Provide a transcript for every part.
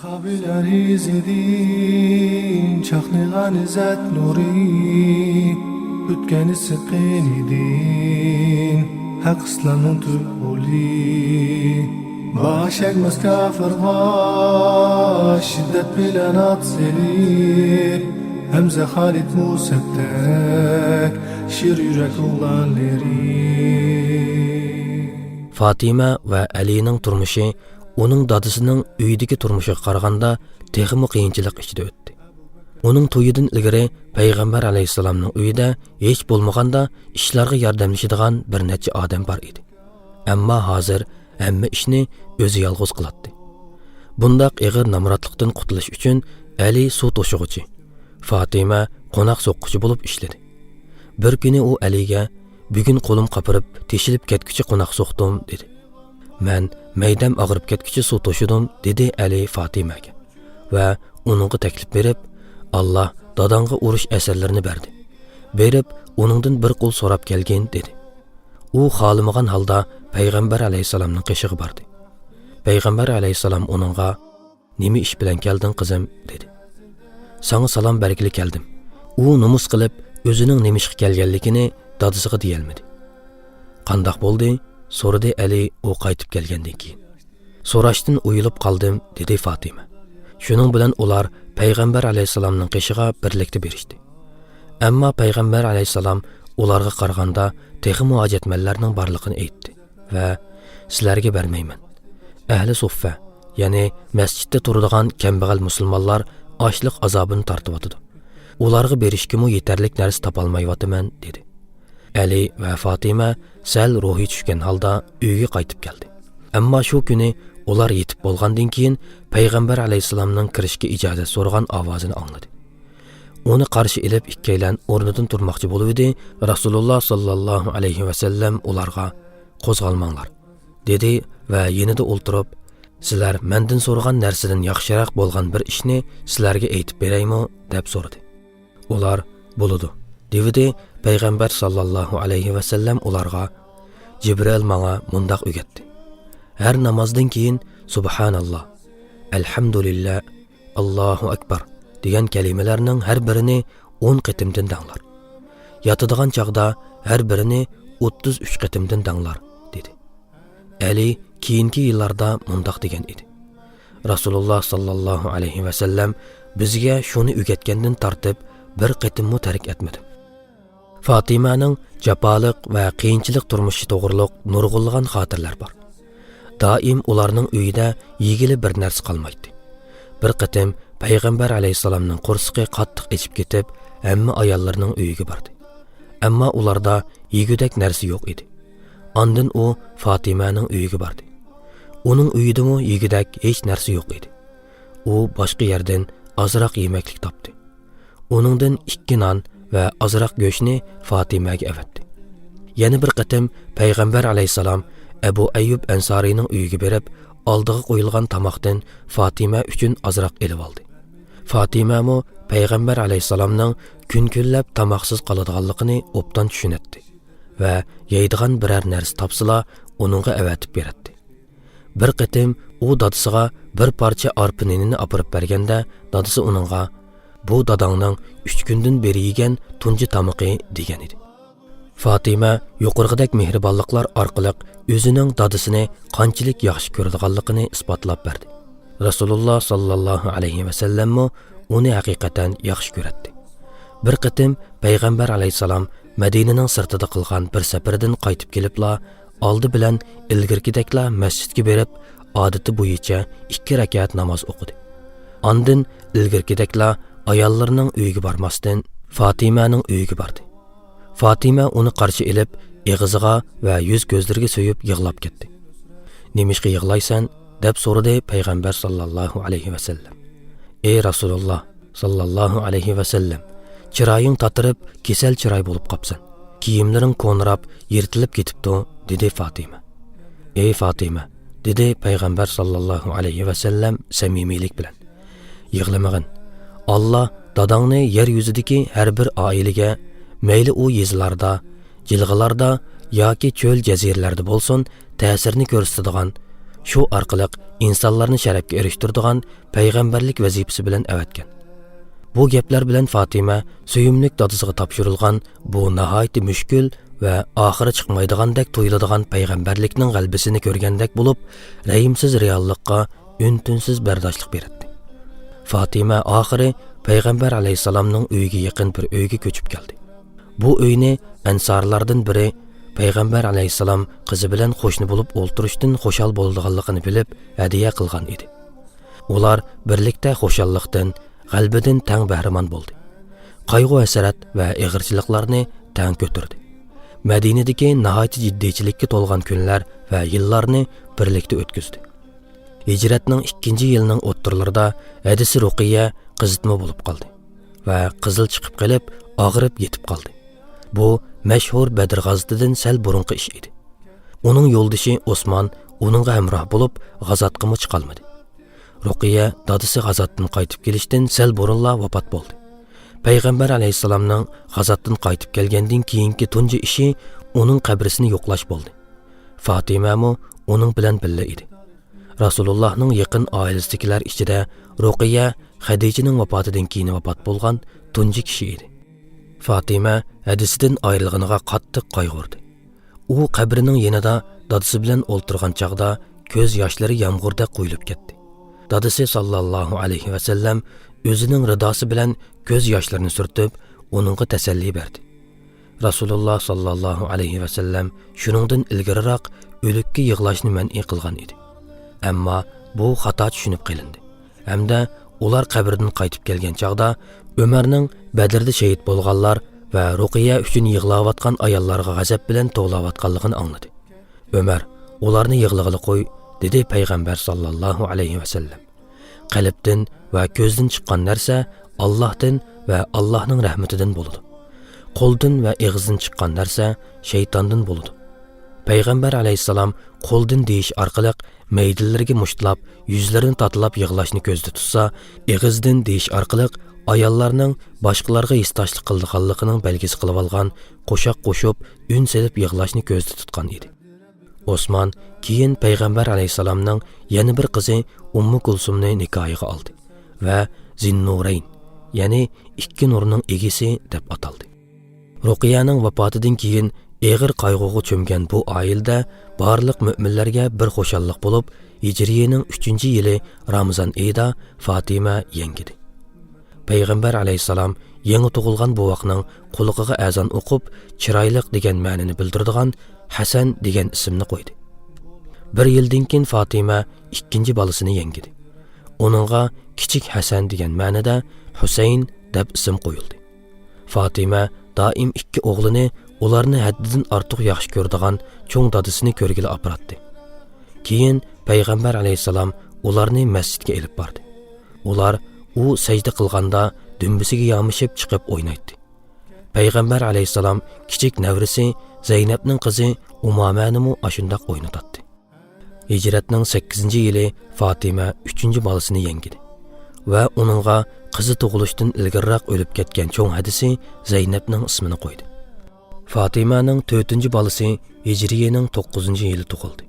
Kabiler izledin, çaknigan izzet nuri, bütkeni sıkın idin, hak İslam'ın tübuli. Baş ekmez kafirga, şiddet bilen at seli, Hemze Halid Musab'tek, şir yürek oğlanları. Fatima ve Ali'nin turmuşu, onun dadısının üydeki turmuşa qaraganda texmi qiyinchilik ichida o'tdi. Onun to'yidan ilgari Payg'ambar alayhissalomning uyida hech bo'lmaganda ishlarga yordamlashadigan bir necha odam bor edi. Ammo hozir hamma ishni o'zi yolg'iz qiladi. Bundaq ig'ir namratlikdan qutulish uchun Ali suv to'shig'uchi, Fatima qo'noq so'qquchi bo'lib ishladi. Bir kuni u Aliga "Bugun qo'lim qapirib, teshilib ketguchi qo'noq so'qdim" dedi. "Men maydam og'rib ketguchi suv to'shidim" dedi Ali Fatimaga va uningga taklif berib, "Alloh dadangga urush asarlarini berdi. Berib, uningdan bir qo'l so'rab kelgin" dedi. U xolamagan holda Payg'ambar alayhisalomning qishig'i bordi. Payg'ambar alayhisalom uningga "Nima ish bilan kelding qizim" dedi. "Sana salom bergili keldim." U nomus qilib, o'zining nima ishga kelganligini dadisiga deyolmadi. "Qandoq bo'ldi?" so'radi Ali u qaytib kelgandan keyin. "So'rashdan o'yilib qoldim" dedi Fatima. Shuning bilan ular Payg'ambar alayhisalomning qishig'iga birlikda berishdi. Ammo Payg'ambar alayhisalom ularga qaraganda texmi hojatmanlarning borligini aytdi va "Sizlarga bermayman. Ahli suffa, ya'ni masjidda turadigan kambag'al musulmonlar ochliq azobini tortib o'tadi. Ularga berishga yetarlik narsa topolmayapman" dedi. Ali va Fatima sal ruhi tushgan holda uyga qaytib keldi. Ammo shu kuni ular yetib bo'lgandan keyin Payg'ambar alayhisalomning kirishga ijozat so'ragan ovozini angladi. Uni qarshi ilib ikkaylan o'rnidan turmoqchi bo'ldi. Rasululloh sallallohu alayhi va sallam ularga "Qo'zg'almanglar" dedi va yenida o'ltirib, "Sizlar mendan so'ragan narsadan yaxshiroq bo'lgan bir ishni sizlarga aytib beraymi?" deb so'radi. Ular "Bo'ladi" dedi. Payg'ambar sallallohu alayhi va sallam ularga "Jibril menga mundaq o'rgatdi. Har namozdan keyin Subhanalloh, Alhamdulillah, Allohu akbar degan kalimalarning har birini 10 qitimdan danglar. Yotadigan chaqda har birini 33 qitimdan danglar" dedi. Ali keyingi yillarda mundaq degan edi. Rasululloh sallallohu alayhi va sallam bizga shuni o'rgatgandan tortib bir qitimmo tark etmadi. Fatimaning jafoliq va qiyinchilik turmushi to'g'riliq nurg'unlagan xotirlar bor. Doim ularning uyida yegili bir narsa qolmaydi. Bir qitim Payg'ambar alayhisalomning qursiqi qattiq ichib ketib, hamma ayollarning uyiga bordi. Ammo ularda yegudak narsa yo'q edi. Ondan u Fatimaning uyiga bordi. Uning uyidami yegudak hech narsa yo'q edi. U boshqa yerdan ozroq yemaklik topdi. Uningdan 2 non va ozroq go'shtni Fatimaga avatdi. Yana bir qatim Payg'ambar alayhisalom Abu Ayyub Ansariyning uyiga berib, oldiga qo'yilgan tomoqdan Fatima uchun ozroq elib oldi. Fatima mo Payg'ambar alayhisalomning kun-kunlab tomoqsiz qoladiganligini obdan tushunatdi va yeydigan biror narsa topsala uningga avatib beradi. Bir qatim u dadisiga bir parcha arpa ninini olib berganda, dadisi uningga "Bu dadangning 3 kundan beri yegan tunji tamoqi" degan edi. Fatima yuqorqidek mehribonliklar orqali o'zining dadisini qanchalik yaxshi ko'radiganligini isbotlab berdi. Rasululloh sallallohu alayhi va sallam uni haqiqatan yaxshi ko'radi. Bir qatim Payg'ambar alayhisalom Madinaning sirtida qilgan bir safardan qaytib kelibla, oldi bilan ilgirkidekla masjidga berib, odati bo'yicha 2 rakat namoz o'qidi. Ondan ilgirkidekla ayollarning uyiga bormasdan Fatimaning uyiga bordi. Fatima uni qarshi elib, eg'iziga va yuz ko'zlariga so'yib yig'lab ketdi. "Nimishqa yig'laysan?" deb so'radi Payg'ambar sallallohu alayhi va sallam. "Ey Rasululloh sallallohu alayhi va sallam, chiroying tatirib, kasal chiroy bo'lib qopsan. Kiyimlaring ko'nrab, yirtilib ketibdi" dedi Fatima. "Ey Fatima" dedi Payg'ambar sallallohu alayhi va sallam samimiylik bilan. "Yig'lamagin. Allah dadangni yer yuzidagi har bir oilaga, mayli u yezlarda, jilg'alarda yoki cho'l jaziralarda bo'lsin, ta'sirini ko'rsatadigan shu orqali insonlarni sharafga erishtiradigan payg'ambarlik vazifasi bilan avatgan. Bu gaplar bilan Fatima suyumlik dadasiga topshirilgan bu nihoyat mushkul va oxiri chiqmaydigandek tuyuladigan payg'ambarlikning g'albisini ko'rgandek bo'lib, rahimsiz reallikqa untinsiz bardoshlik berdi. Fatima oxiri payg'ambar alayhisalomning uyiga yaqin bir uyga ko'chib keldi. Bu uyni ansorlardan biri payg'ambar alayhisalom qizi bilan qo'shni bo'lib o'ltirishdan xushal bo'lganligini bilib hadiya qilgan edi. Ular birlikda xushallikdan, g'albidan tang bahramon bo'ldi. Qayg'u hasarat va ig'irchiliklarni tang ko'tardi. Madinadagi nihoyat jiddiychilikka to'lgan kunlar va yillarni birlikda o'tkazdi. Hijratning 2-yilining o'ttirlarida hadisi Ruqiya qizitma bo'lib qoldi va qizil chiqib qolib, og'rib yetib qoldi. Bu mashhur Badr g'azitidan sal burunqi ish edi. Uning yo'ldoshi Osmon uningga hamroh bo'lib, g'azotga chiqolmadi. Ruqiya dadasi g'azotdan qaytib kelishdan sal burunla vafot bo'ldi. Payg'ambar alayhisalomning g'azotdan qaytib kelgandan keyingi tunji ishi uning qabrisini yo'qlash bo'ldi. Fatima mo uning bilan birga edi. Rasulullohning yaqin oilasidagilar ichida Ruqiya Xadijaning vafotidan keyin vafot bo'lgan tunji kishi edi. Fatima hadisidan ayrilganiga qattiq qayg'urdi. U qabrining yanida dadasi bilan o'ltirgan chaqda ko'z yoshlari yomg'irda quyilib ketdi. Dadasi sallallohu alayhi va sallam o'zining ridosi bilan ko'z yoshlarini surtib, uningga tasalli berdi. Rasululloh sallallohu alayhi va sallam shuningdan ilgariroq o'likka yig'lashni man'i qilgan edi. Ammo bu xato tushunib qilindi. Hamda ular qabrdan qaytib kelgan chaqda Umarning Badrda shahid bo'lganlar va Ruqiya uchun yig'layotgan ayollarga g'azab bilan to'g'layotganligini angladi. Umar, ularni yig'lig'ili qo'y, dedi payg'ambar sallallohu alayhi va sallam. Qalbdan va ko'zdan chiqqan narsa Allohdan va Allohning rahmatidan bo'ladi. Qo'ldan va og'izdan chiqqan narsa shaytondan bo'ladi. Payg'ambar alayhisalom qo'ldan deyish orqali maydillarga mushtlab, yuzlarini tatlab yig'lashni ko'zda tutsa, og'izdan deyish orqali ayollarning boshqalarga istoshlik qilganligining belgisi qilib olgan qo'shoq qo'shib, un selib yig'lashni ko'zda tutgan edi. Osmon keyin payg'ambar alayhisalomning yana bir qizi Ummu Kulsumni nikohiga oldi va Zinnurayn, ya'ni ikki nurning egisi deb ataldi. Ruqiyaning vafotidan keyin eg'ir qayg'uga cho'mgan bu oilada barliq mu'minlarga bir xushallik bo'lib, Hijriyaning 3-yili Ramazon oyida Fatima yengidi. Payg'ambar alayhisalom yangi tug'ilgan bovoqning quliqiga azon o'qib, chiroyliq degan ma'noni bildiradigan Hasan degan ismni qo'ydi. Bir yildan keyin Fatima ikkinchi bolasini yengidi. Uningga kichik Hasan degan ma'noda Husayn deb ism qo'yildi. Fatima doim ikki o'g'lini ularni haddidan ortiq yaxshi ko'radigan cho'ng dadasini ko'rgili aparatdi. Keyin payg'ambar alayhisalom ularni masjidga elib bordi. Ular u sajda qilganda dumbisiga yomishib chiqib o'ynaydi. Payg'ambar alayhisalom kichik navrisi Zaynabning qizi Umamani ashundoq o'ynatdi. Hijratning 8-yili Fatima 3-bolasini yengidi va uningga qizi tug'ilishdan ilgariroq o'lib ketgan cho'ng hadisi Zaynabning ismini qo'ydi. Fatimaning 4-bolasi Hijriyaning 9-yili tug'ildi.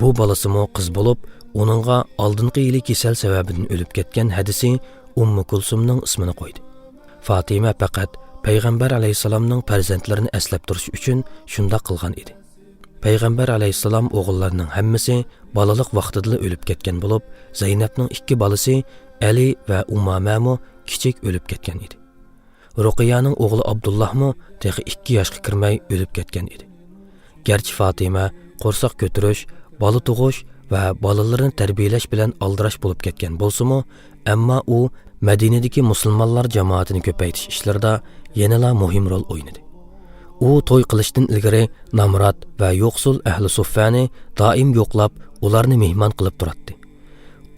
Bu bolasimo qiz bo'lib, uningga oldingi yili kasal sababidan o'lib ketgan hadisi Ummu Kulsumning ismini qo'ydi. Fatima faqat payg'ambar alayhisalomning farzandlarini eslab turish uchun shunda qilgan edi. Payg'ambar alayhisalom o'g'illarining hammasi balalik vaqtida o'lib ketgan bo'lib, Zaynabning 2 bolasi Ali va Umamamo kichik o'lib ketgan edi. Ruqiyaning o'g'li Abdullohmo texi 2 yoshga kirmay o'lib ketgan edi. Garchi Fatima qo'rsoq ko'tirish, bola tug'ish va bolalarni tarbiyalash bilan aldirash bo'lib ketgan bo'lsa-mu, ammo u Madinadagi musulmonlar jamoatini ko'paytirish ishlarida yanada muhim rol o'ynadi. U to'y qilishdan ilgari Namrat va yo'qsul ahli suffani doim yo'qlab, ularni mehmon qilib turardi.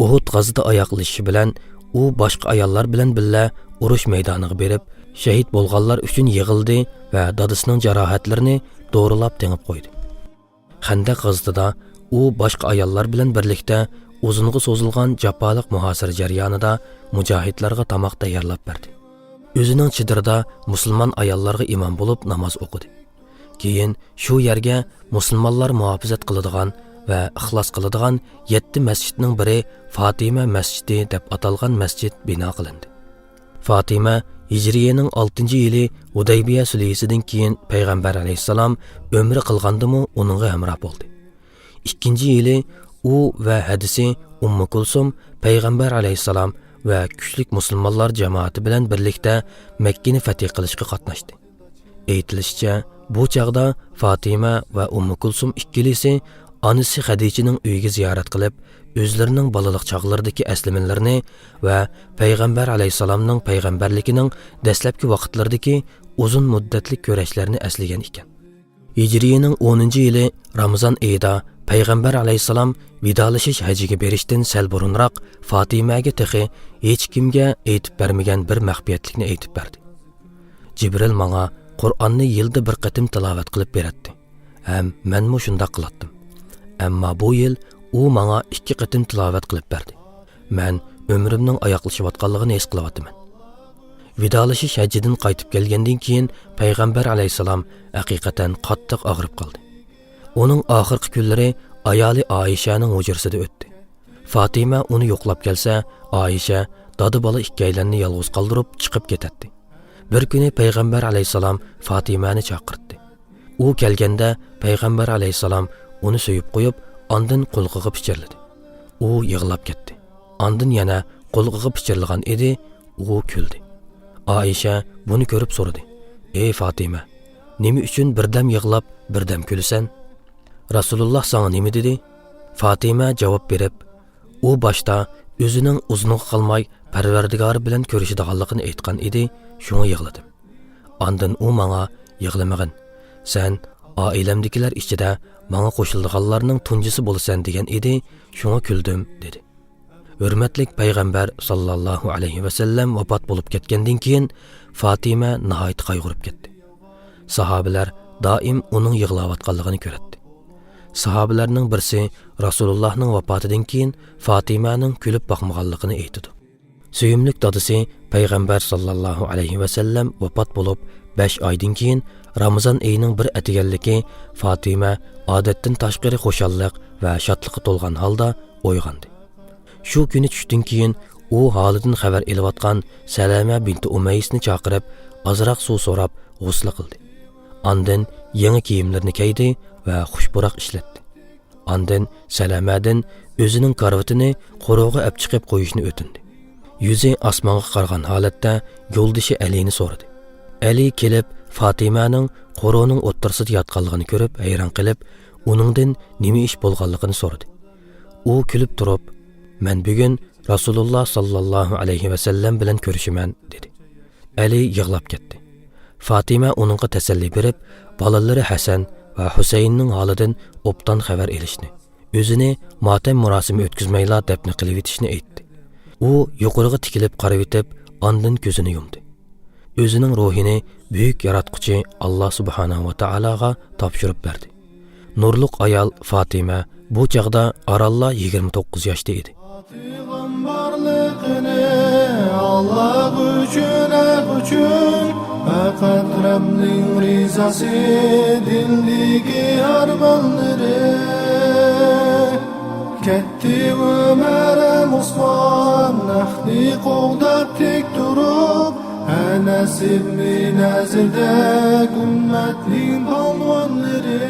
Uhud g'azida oyoqlashishi bilan u boshqa ayollar bilan birga urush maydoniga berib, shahid bo'lganlar uchun yig'ildi va dadasining jarohatlarini doğrulab tengib qo'ydi. Xandaq g'azida u boshqa ayollar bilan birlikda uzunga so'zilgan jafoliq muhosira jarayonida mujohidlarga tamoq tayyorlab berdi. O'zining chidirida musulmon ayollarga imom bo'lib namoz o'qidi. Keyin shu yerga musulmonlar muhofizat qiladigan va ixlos qiladigan 7 masjidning biri Fatima masjidi deb atalgan masjid bino qilindi. Fatima Hijriyening 6-yili Hudaybiya sulhisidan keyin payg'ambar alayhissalom umra qilgandimi uningga hamroh bo'ldi. 2-yili u va hadisi Ummu Kulsum payg'ambar alayhissalom va kuchlik musulmonlar jamoati bilan birlikda Makkani fath qilishga qatnashdi. Aytilishicha, bu chaqda Fatima va Ummu Kulsum ikkilisi onasi Xadichaning uyiga ziyorat qilib, o'zlarining balalik chaqlaridagi asliminlarni va payg'ambar alayhissalomning payg'ambarligining dastlabki vaqtlaridagi uzun muddatli ko'rashlarni eslagan ekan. Hijriyening 10-yili Ramazon oyida payg'ambar alayhissalom vidolashish hajiga berishdan sal burunroq Fatimaga texi hech kimga aytib bermagan bir maxfiyatlikni aytib berdi. Jibril menga Qur'onni yilda bir qatim tilovat qilib beradi. Ham menmo shunday qilatdim. Ammo bu yil u menga 2 qatim tilovat qilib berdi. Men umrimning oyoqlashayotganligini his qilyapman. Vidolashish hajidan qaytib kelgandan keyin payg'ambar alayhissalom haqiqatan qattiq og'rib qoldi. Uning oxirgi kunlari ayoli Oyshaning hujrasida o'tdi. Fatima uni yo'qlab kelsa, Oysha dada bola ikkalanni yolg'iz qoldirib chiqib ketadi. Bir kuni payg'ambar alayhissalom Fatimani chaqirdi. U kelganda payg'ambar alayhissalom uni so'yib qo'yib, ondan qo'lqig'i pichirladi. U yig'lab ketdi. Ondan yana qo'lqig'i pichirlagan edi, u kuldi. Oysha buni ko'rib so'radi: "Ey Fatima, nima uchun birdam yig'lab, birdam kulasan? Rasululloh sana nima dedi?" Fatima javob berib, u boshda o'zining uzunliq qilmay Parvardigori bilan ko'rishadiganligini aytgan edi, shunga yig'ladim. Ondan u menga yig'lamagin. Sen oilamdagilar ichida menga qo'shilganlarning tunjisi bo'lasan degan edi, shunga kuldim dedi. Hurmatli payg'ambar sallallohu alayhi va sallam vafot bo'lib ketgandan keyin Fatima nihoyat qayg'urib ketdi. Sahobalar doim uning yig'layotganligini ko'radi. Sahobalarning birisi Rasulullohning vafotidan keyin Fatimaning kulib boqmaganligini aytdi. Suyimlik dadisi payg'ambar sallallohu alayhi va sallam vafot bo'lib 5 oydan keyin Ramazon oyining bir atiganligi Fatima odatdan tashqari xushalliq va shodlikqa to'lgan holda uyg'ondi. Shu kuni tushdan keyin u holidan xabar elayotgan Salama binti Umaysni chaqirib, ozroq suv so'rab g'usl qildi. Ondan yangi kiyimlarini kiydi va xushburoq ishlatdi. Ondan Salamadan o'zining karvatini qo'rg'iga olib chiqib qo'yishni o'tindi. Yuzi osmonga qargan holatda yo'ldishi Alini so'radi. Ali kelib Fatimaning qo'rg'ining o'ttirsida yotganligini ko'rib hayron qilib, uningdan nima ish bo'lganligini so'radi. U kulib turib, "Men bugun Rasululloh sallallohu alayhi va sallam bilan ko'rishiman" dedi. Ali yig'lab ketdi. Fatima uningga tasalli berib, bolalari Hasan va Husaynning holidan obdan xabar elishni, o'zini motam murosimi o'tkazmayla dafn qilib etishni aytdi. U yuqoriga tikilib qarab etib, ondan ko'zini yumdi. O'zining ruhini buyuk yaratquchi Alloh subhanahu va taologa topshirib berdi. Nurluq ayol Fatima bu chaqda oralla 29 yoshda edi. Allah uchun faqat Rabbning rizasi dilligi armonlari Ketti Ömer'e Osman Nahdi qo'g'dab tek turib Anas ibn Nazirda ummatning polvonlari